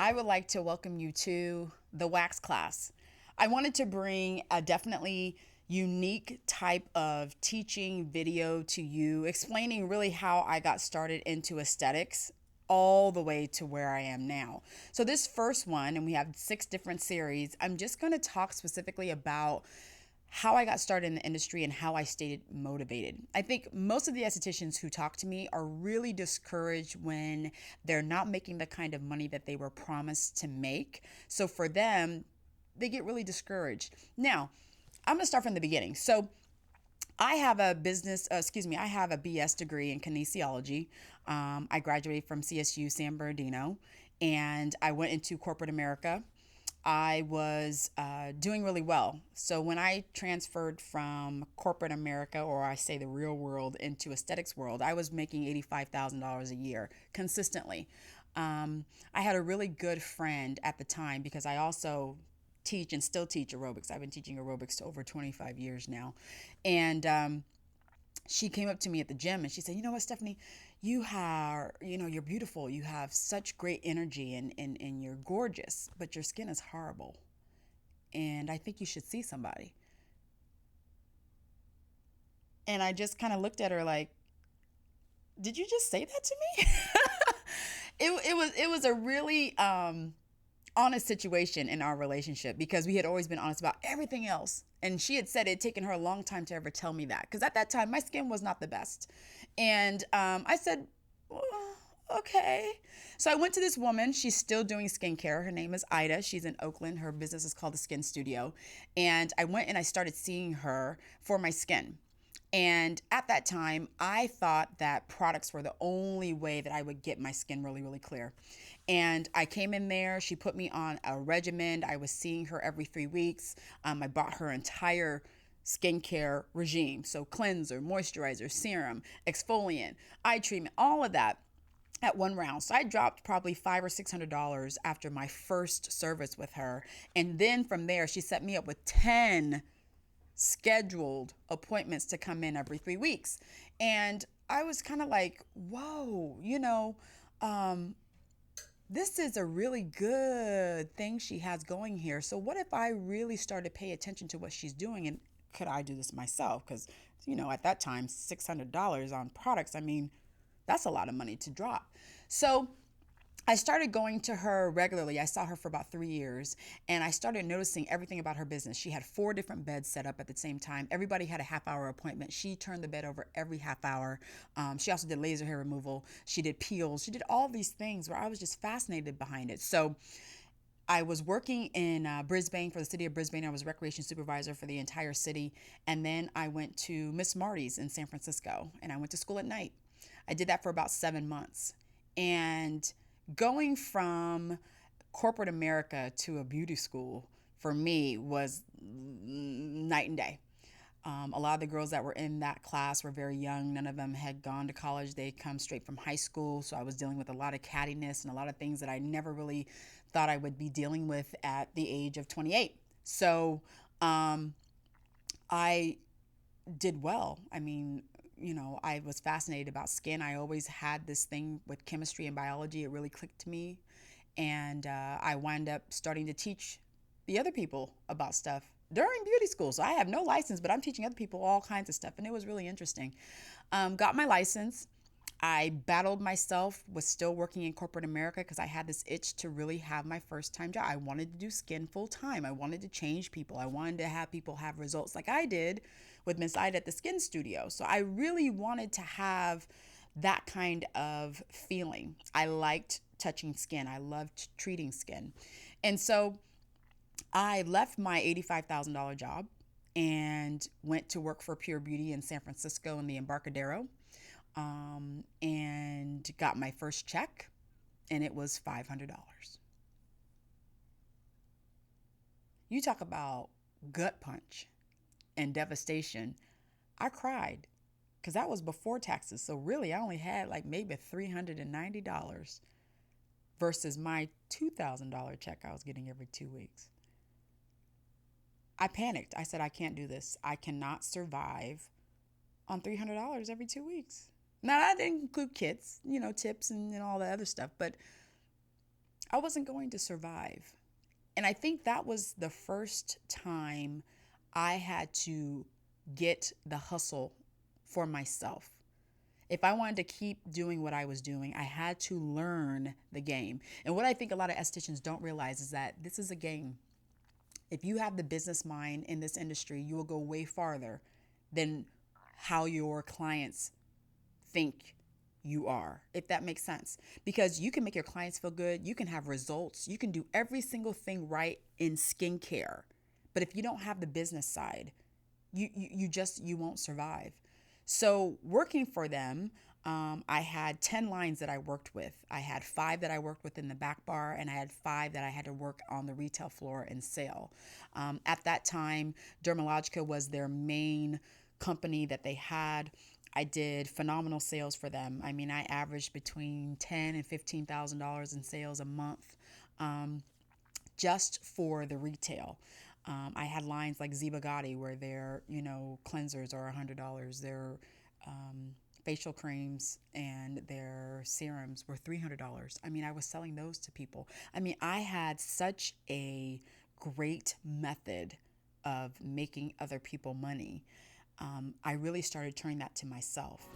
I would like to welcome you to the wax class. I wanted to bring a definitely unique type of teaching video to you, explaining really how I got started into aesthetics all the way to where I am now. So, this first one, and we have 6 different series, I'm just going to talk specifically about how I got started in the industry and how I stayed motivated. I think most of the estheticians who talk to me are really discouraged when they're not making the kind of money that they were promised to make. So for them, they get really discouraged. Now, I'm going to start from the beginning. So I have a I have a BS degree in kinesiology. I graduated from CSU San Bernardino and I went into corporate America. I was doing really well. So when I transferred from corporate America, or I say the real world, into aesthetics world, I was making $85,000 a year consistently. I had a really good friend at the time because I also teach and still teach aerobics. I've been teaching aerobics to over 25 years now. And she came up to me at the gym and she said, "You know what, Stephanie, you're beautiful. You have such great energy and you're gorgeous, but your skin is horrible. And I think you should see somebody." And I just kind of looked at her like, "Did you just say that to me?" It was a really honest situation in our relationship because we had always been honest about everything else. And she had said it had taken her a long time to ever tell me that. Because at that time, my skin was not the best. And I said, "Well, okay." So I went to this woman. She's still doing skincare. Her name is Ida. She's in Oakland. Her business is called the Skin Studio. And I went and I started seeing her for my skin. And at that time, I thought that products were the only way that I would get my skin really, really clear. And I came in there, she put me on a regimen. I was seeing her every 3 weeks. I bought her entire skincare regime. So cleanser, moisturizer, serum, exfoliant, eye treatment, all of that at one round. So I dropped probably $500 or $600 after my first service with her. And then from there, she set me up with 10 scheduled appointments to come in every 3 weeks. And I was kind of like, whoa, this is a really good thing she has going here. So what if I really started pay attention to what she's doing, and could I do this myself? Because, at that time, $600 on products, I mean, that's a lot of money to drop. So I started going to her regularly. I saw her for about 3 years and I started noticing everything about her business. She had 4 different beds set up at the same time. Everybody had a half-hour appointment. She turned the bed over every half hour. She also did laser hair removal. She did peels. She did all these things where I was just fascinated behind it. So I was working in Brisbane, for the city of Brisbane. I was recreation supervisor for the entire city. And then I went to Miss Marty's in San Francisco and I went to school at night. I did that for about 7 months. And going from corporate America to a beauty school for me was night and day. A lot of the girls that were in that class were very young. None of them had gone to college. They come straight from high school. So I was dealing with a lot of cattiness and a lot of things that I never really thought I would be dealing with at the age of 28. So I did well. I mean, I was fascinated about skin. I always had this thing with chemistry and biology. It really clicked to me. And I wound up starting to teach the other people about stuff during beauty school. So I have no license, but I'm teaching other people all kinds of stuff. And it was really interesting. Got my license. I battled myself with still working in corporate America because I had this itch to really have my first time job. I wanted to do skin full time. I wanted to change people. I wanted to have people have results like I did with Miss Ida at the Skin Studio. So I really wanted to have that kind of feeling. I liked touching skin. I loved treating skin. And so I left my $85,000 job and went to work for Pure Beauty in San Francisco in the Embarcadero, and got my first check, and it was $500. You talk about gut punch and devastation. I cried because that was before taxes. So really, I only had like maybe $390 versus my $2,000 check I was getting every 2 weeks. I panicked. I said, I can't do this. I cannot survive on $300 every 2 weeks. Now, that didn't include kits, tips and all the other stuff, but I wasn't going to survive. And I think that was the first time I had to get the hustle for myself. If I wanted to keep doing what I was doing, I had to learn the game. And what I think a lot of estheticians don't realize is that this is a game. If you have the business mind in this industry, you will go way farther than how your clients think you are, if that makes sense. Because you can make your clients feel good, you can have results, you can do every single thing right in skincare. But if you don't have the business side, you won't survive. So working for them, I had 10 lines that I worked with. I had 5 that I worked with in the back bar, and I had 5 that I had to work on the retail floor and sell. At that time, Dermalogica was their main company that they had. I did phenomenal sales for them. I mean, I averaged between $10,000 and $15,000 in sales a month, just for the retail. I had lines like Zibagati where their, cleansers are $100. Their facial creams and their serums were $300. I mean, I was selling those to people. I mean, I had such a great method of making other people money. I really started turning that to myself.